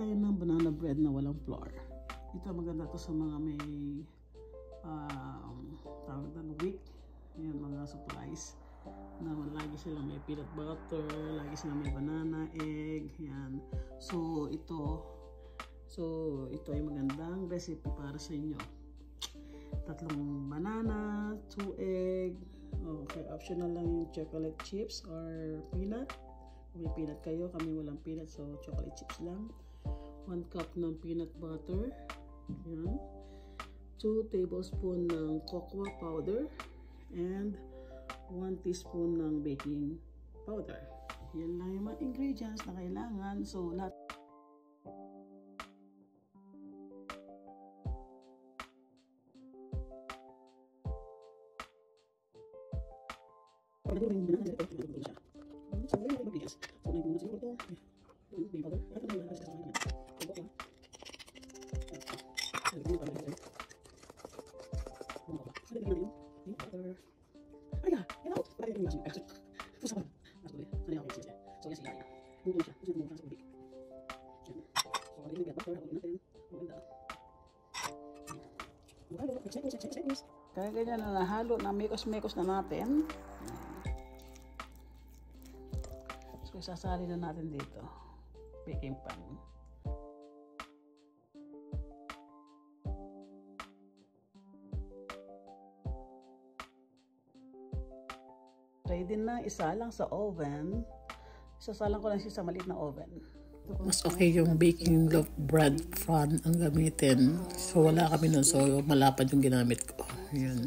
tayo ng banana bread na walang flour. Ito maganda to sa mga may tawag na week. Yan, mga supplies na lagi silang may peanut butter, lagi silang may banana, egg, yan. So ito ay magandang recipe para sa inyo. 3 banana, 2 egg, okay, optional lang yung chocolate chips or peanut. Kung may peanut kayo, kami walang peanut, so chocolate chips lang. 1 cup ng peanut butter, yan. 2 tablespoon ng cocoa powder, and 1 teaspoon ng baking powder. Yan lang yung mga ingredients na kailangan. So, lahat kaya ganyan na nahalo na mekos-mekos na natin. So isasali na natin dito baking pan. Ready na, isa lang sa oven. Isasalang ko lang siya sa maliit na oven. Mas okay yung baking loaf bread pan ang gamitin. So wala kami nun. So malapad yung ginamit ko. Ayan.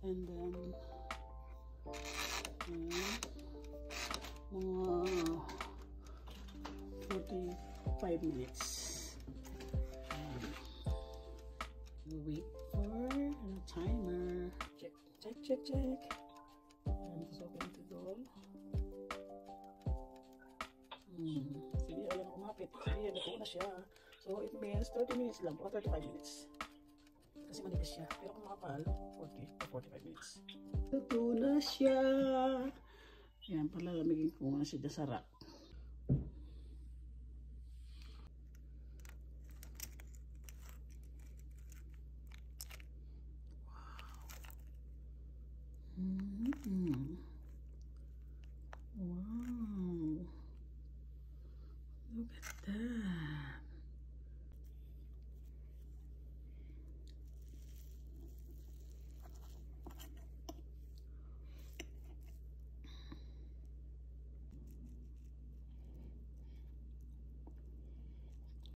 And then mga 45 minutes. Wait for a timer. Check. And so going to go. Sige, alam ko kumapit. Sige, nakuha na siya. So, it means 30 minutes lang o 35 minutes. Kasi manipis siya. Pero kung makapal, 40 to 45 minutes. Luto na siya. Yan, palalamigin ko muna siya sa rack. Wow. Look at that.